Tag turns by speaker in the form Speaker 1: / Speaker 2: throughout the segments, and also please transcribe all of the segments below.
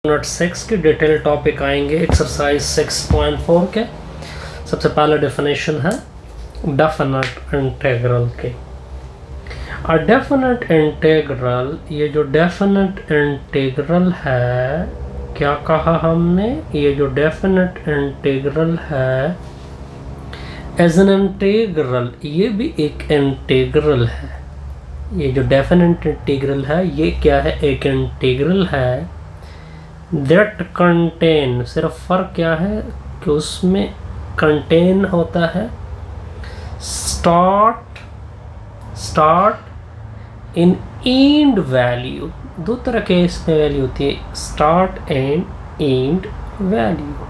Speaker 1: Unit 6 की detail topic आएंगे exercise 6.4 के। सबसे पहला डेफिनेशन है डेफिनेट इंटीग्रल के। डेफिनेट इंटीग्रल, ये जो डेफिनेट इंटीग्रल है, क्या कहा हमने, ये जो डेफिनेट इंटीग्रल है एज एन इंटीग्रल, ये भी एक इंटीग्रल है। ये जो डेफिनेट इंटीग्रल है ये क्या है, एक इंटीग्रल है दैट कंटेन, सिर्फ फर्क क्या है कि उसमें कंटेन होता है स्टार्ट इन एंड वैल्यू। दो तरह के इसमें वैल्यू होती है, स्टार्ट एंड एंड वैल्यू।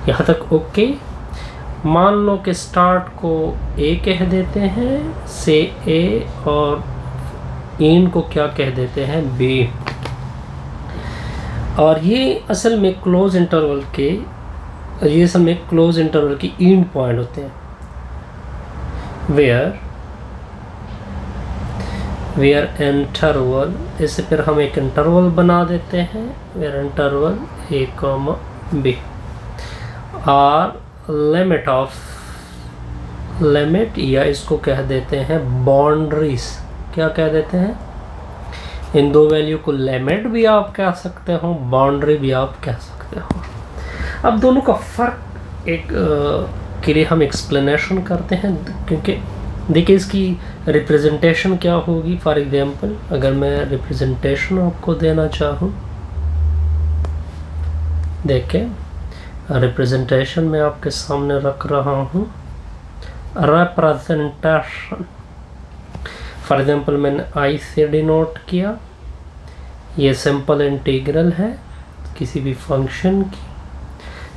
Speaker 1: यहाँ तक ओके। मान लो कि स्टार्ट को ए कह देते हैं से ए, और एंड को क्या कह देते हैं, बी। और ये असल में क्लोज इंटरवल के, ये असल में क्लोज इंटरवल की एंड पॉइंट होते हैं, वेयर इंटरवल, इससे फिर हम एक इंटरवल बना देते हैं, where interval A comma B are limit of, limit या इसको कह देते हैं बाउंड्रीज। क्या कह देते हैं, इन दो वैल्यू को लिमिट भी आप कह सकते हो, बाउंड्री भी आप कह सकते हो। अब दोनों का फ़र्क एक के लिए हम एक्सप्लेनेशन करते हैं, क्योंकि देखिए इसकी रिप्रेजेंटेशन क्या होगी। फॉर एग्जांपल अगर मैं रिप्रेजेंटेशन आपको देना चाहूँ, देखें रिप्रेजेंटेशन मैं आपके सामने रख रहा हूँ। रिप्रेजेंटेशन फॉर एग्जांपल मैंने आई से डिनोट किया, ये सिंपल इंटीग्रल है किसी भी फंक्शन की।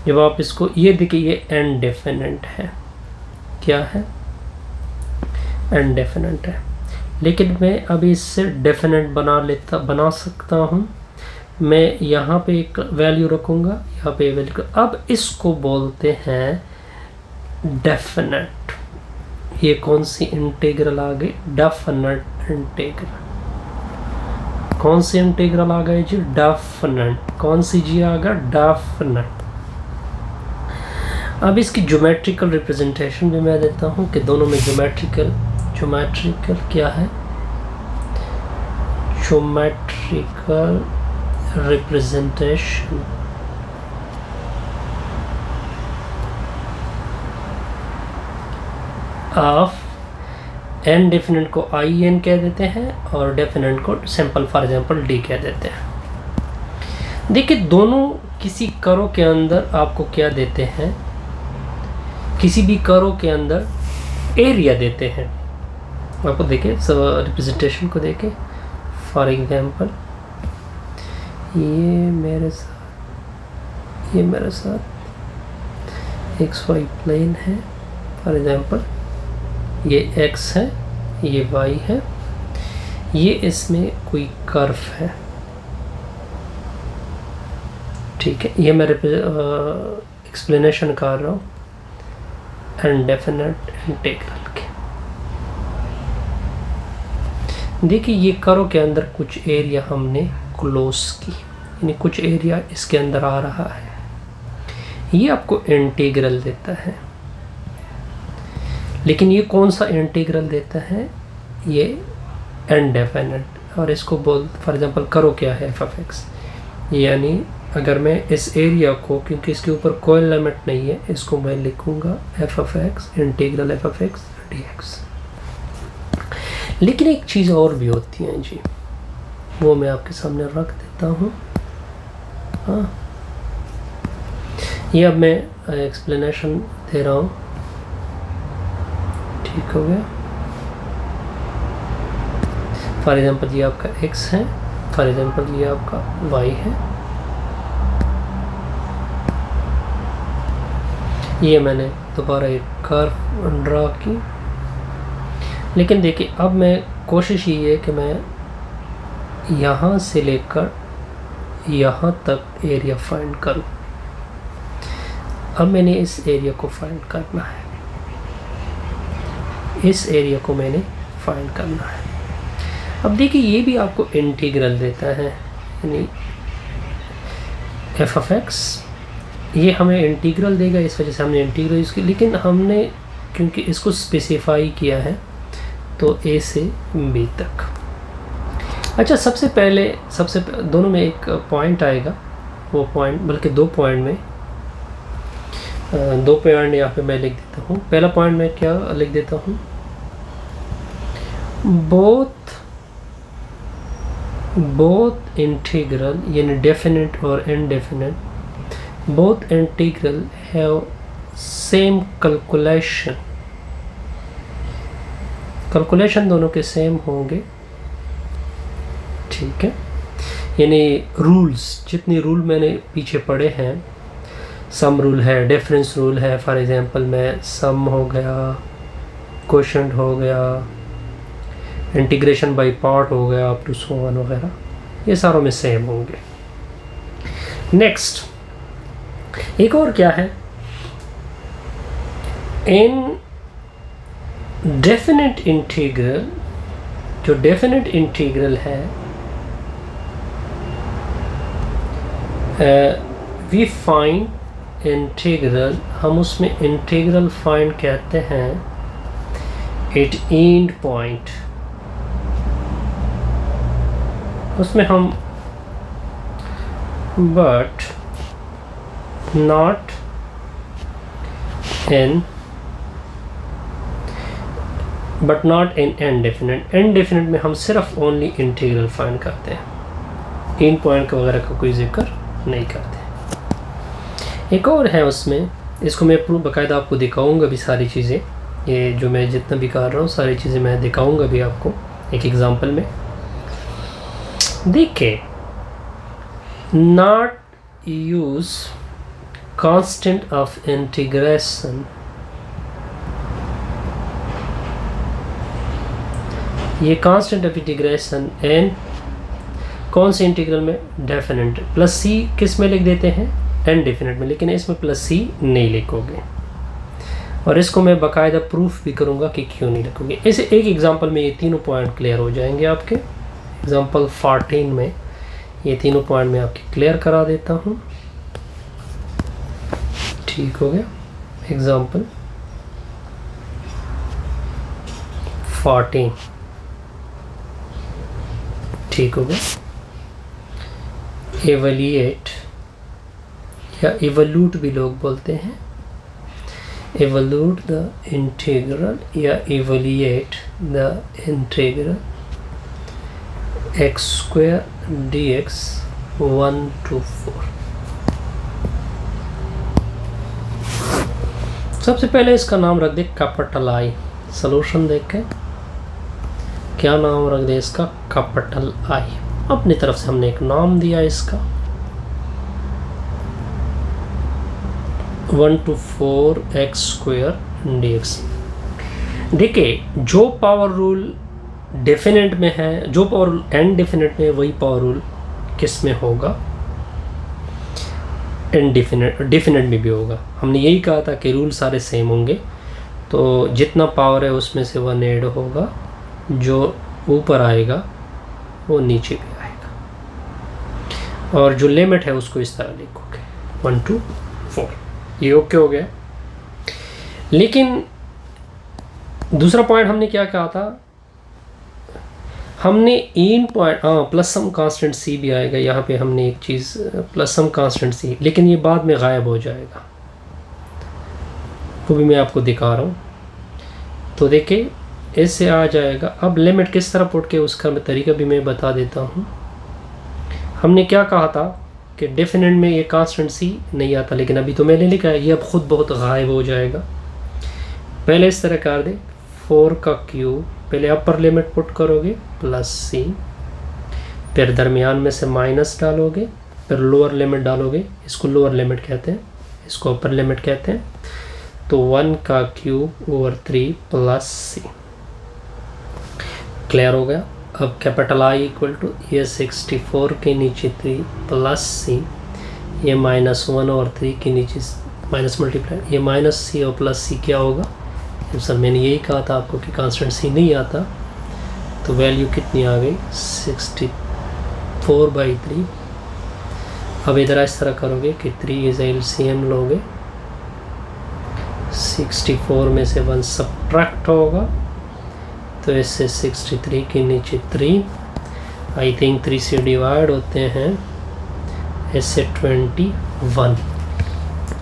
Speaker 1: जब आप इसको, ये देखिए ये इनडेफिनिट है, क्या है, इनडेफिनिट है, लेकिन मैं अभी इससे डेफिनेट बना सकता हूँ। मैं यहाँ पे एक वैल्यू रखूँगा, यहाँ पे वैल्यू, अब इसको बोलते हैं डेफिनेट। ये कौन सी इंटीग्रल आ गई, डेफिनेट इंटीग्रल। कौन सी इंटीग्रल आ गई जी, डेफिनेट। कौन सी जी आ गया, डेफिनेट। अब इसकी ज्योमेट्रिकल रिप्रेजेंटेशन भी मैं देता हूँ कि दोनों में ज्योमेट्रिकल क्या है, geometrical representation of an, definite को आई एन कह देते हैं और डेफिनेट को सिंपल फॉर एग्जांपल डी कह देते हैं। देखिए दोनों किसी करो के अंदर आपको क्या देते हैं, किसी भी करो के अंदर एरिया देते हैं आपको। देखिए रिप्रेजेंटेशन को देखें, फॉर एग्जांपल ये मेरे साथ एक्स वाई प्लेन है, फॉर एग्जांपल ये x है, ये y है, ये इसमें कोई कर्व है, ठीक है। ये मैं एक्सप्लेनेशन कर रहा हूँ इनडेफिनेट इंटीग्रल के। देखिए ये करो के अंदर कुछ एरिया हमने क्लोज की, यानी कुछ एरिया इसके अंदर आ रहा है, ये आपको इंटीग्रल देता है। लेकिन ये कौन सा इंटीग्रल देता है, ये इनडेफिनेट। और इसको बोल, फॉर एग्जांपल करो क्या है, एफ ऑफ एक्स, यानी अगर मैं इस एरिया को, क्योंकि इसके ऊपर कोई लिमिट नहीं है, इसको मैं लिखूंगा F of x integral F of x D x. लेकिन एक चीज़ और भी होती है जी, वो मैं आपके सामने रख देता हूँ। हाँ, ये अब मैं एक्सप्लेनेशन दे रहा हूँ, ठीक हो गया। फॉर एग्जांपल ये आपका x है, फॉर एग्जांपल ये आपका y है, ये मैंने दोबारा एक कर्व ड्रा की। लेकिन देखिए अब मैं कोशिश ये है कि मैं यहाँ से लेकर यहाँ तक एरिया फाइंड करूँ। अब मैंने इस एरिया को फाइंड करना है, इस एरिया को मैंने फाइंड करना है। अब देखिए ये भी आपको इंटीग्रल देता है, यानी एफ ऑफ एक्स, ये हमें इंटीग्रल देगा, इस वजह से हमने इंटीग्रल यूज़ की, लेकिन हमने क्योंकि इसको स्पेसिफाई किया है तो ए से बी तक। अच्छा, सबसे पहले दोनों में एक पॉइंट आएगा, वो पॉइंट बल्कि 2 पॉइंट में 2 पॉइंट यहाँ पे मैं लिख देता हूँ। पहला पॉइंट मैं क्या लिख देता हूँ, बोथ इंटीग्रल यानी डेफिनेट और indefinite, both integral have same calculation दोनों के सेम होंगे, ठीक है। यानी रूल्स, जितनी रूल मैंने पीछे पढ़े हैं, सम रूल है, डिफरेंस रूल है, फॉर एग्जांपल में सम हो गया, क्वोशंट हो गया, इंटीग्रेशन बाय पार्ट हो गया, अप टू सो ऑन वगैरह, ये सारों में सेम होंगे। नेक्स्ट एक और क्या है, इन डेफिनेट इंटीग्रल, जो डेफिनेट इंटीग्रल है, वी फाइंड इंटीग्रल, हम उसमें इंटीग्रल फाइंड कहते हैं एट एंड पॉइंट, उसमें हम but not in indefinite. Indefinite में हम सिर्फ ओनली इंटीग्रल फाइंड करते हैं, एंड पॉइंट वगैरह का कोई जिक्र नहीं करते। एक और है उसमें, इसको मैं बाकायदा आपको दिखाऊंगा भी सारी चीज़ें, ये जो मैं जितना भी कर रहा हूँ सारी चीज़ें मैं दिखाऊंगा भी आपको एक एग्जांपल में। देखिए, not use constant of integration, ये कांस्टेंट ऑफ इंटीग्रेशन एन कौन से इंटीग्रल में, डेफिनेट, प्लस सी किस में लिख देते हैं, इनडेफिनेट में, लेकिन इसमें प्लस सी नहीं लिखोगे, और इसको मैं बाकायदा प्रूफ भी करूँगा कि क्यों नहीं लिखोगे। ऐसे एक एग्जांपल में ये तीनों पॉइंट क्लियर हो जाएंगे आपके। एग्जांपल 14 में ये तीनों पॉइंट मैं आपके क्लियर करा देता हूँ, ठीक हो गया। एग्जांपल 14, ठीक हो गया। एवलिएट या इवल्यूट भी लोग बोलते हैं, evaluate the integral या evaluate the integral x square dx 1 to 4। सबसे पहले इसका नाम रख दे कैपिटल आई, सॉल्यूशन देख के क्या नाम रख दे इसका, कैपिटल आई। अपनी तरफ से हमने एक नाम दिया इसका 1 to 4 x स्क्वायर dx। देखिए, जो पावर रूल डेफिनेट में है, जो पावर रूल इनडेफिनेट में है, वही पावर रूल किस में होगा, इनडेफिनेट, डेफिनेट में भी होगा। हमने यही कहा था कि रूल सारे सेम होंगे, तो जितना पावर है उसमें से 1 ऐड होगा, जो ऊपर आएगा वो नीचे भी आएगा, और जो लिमिट है उसको इस तरह लिखोगे 1 to 4। ये ओके हो गया। लेकिन दूसरा पॉइंट हमने क्या कहा था, हमने इन पॉइंट, प्लस सम कांस्टेंट सी भी आएगा यहाँ पे, हमने एक चीज़ प्लस सम कांस्टेंट सी, लेकिन ये बाद में गायब हो जाएगा, वो भी मैं आपको दिखा रहा हूँ। तो देखिए, इससे आ जाएगा। अब लिमिट किस तरह पुट के उसका तरीका भी मैं बता देता हूँ। हमने क्या कहा था कि डेफिनेट में ये कांस्टेंट सी नहीं आता, लेकिन अभी तो मैंने लिखा है, ये अब खुद बहुत गायब हो जाएगा। पहले इस तरह कर दे 4 का क्यूब, पहले अपर लिमिट पुट करोगे प्लस सी, फिर दरमियान में से माइनस डालोगे, फिर लोअर लिमिट डालोगे, इसको लोअर लिमिट कहते हैं, इसको अपर लिमिट कहते हैं। तो 1 का क्यूब ओवर 3 प्लस सी, क्लियर हो गया। अब कैपिटल आई इक्वल टू ये 64 के नीचे 3 प्लस सी, ये -1 और 3 के नीचे माइनस मल्टीप्लाई, ये माइनस सी और प्लस सी क्या होगा। सर मैंने यही कहा था आपको कि कांस्टेंट सी नहीं आता, तो वैल्यू कितनी आ गई 64/3 अब इधर इस तरह करोगे कि 3 इज LCM लोगे, 64 में से 1 सब्ट्रैक्ट होगा तो इससे 63 के नीचे 3, आई थिंक 3 से डिवाइड होते हैं, इससे 21।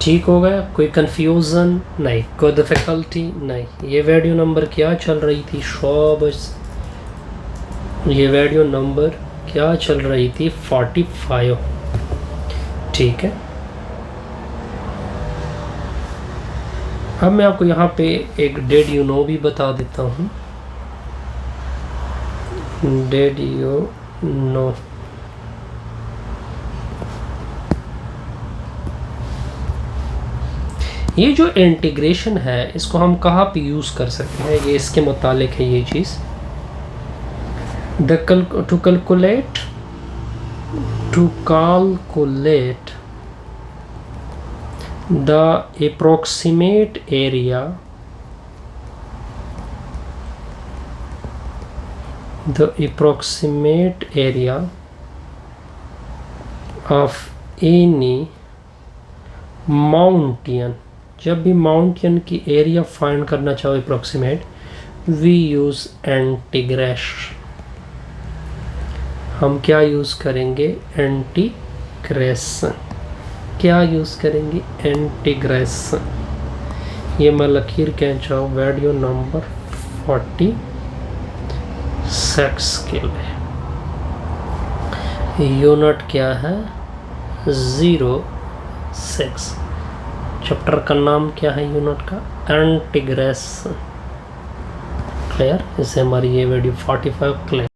Speaker 1: ठीक हो गया? कोई कंफ्यूजन नहीं, कोई डिफ़िकल्टी नहीं। ये वीडियो नंबर क्या चल रही थी शोबस, ये वीडियो नंबर क्या चल रही थी 45। ठीक है, अब मैं आपको यहाँ पे एक डेड यू नो भी बता देता हूँ। डेड यू नो, ये जो इंटीग्रेशन है इसको हम कहाँ पे यूज़ कर सकते हैं, ये इसके मुतालिक है ये चीज़। To calculate the approximate area of any mountain, जब भी माउंटेन की एरिया फाइंड करना चाहो अप्रोक्सीमेट, वी यूज़ इंटीग्रेशन। हम क्या यूज़ करेंगे? इंटीग्रेशन। क्या यूज़ करेंगे? इंटीग्रेशन। ये मैं लकीर कह चाहूँ वीडियो नंबर 46 के लिए। यूनिट क्या है? 06। चैप्टर का नाम क्या है यूनिट का? इंटीग्रेशन। क्लियर? इससे हमारी ये वीडियो 45 क्लियर।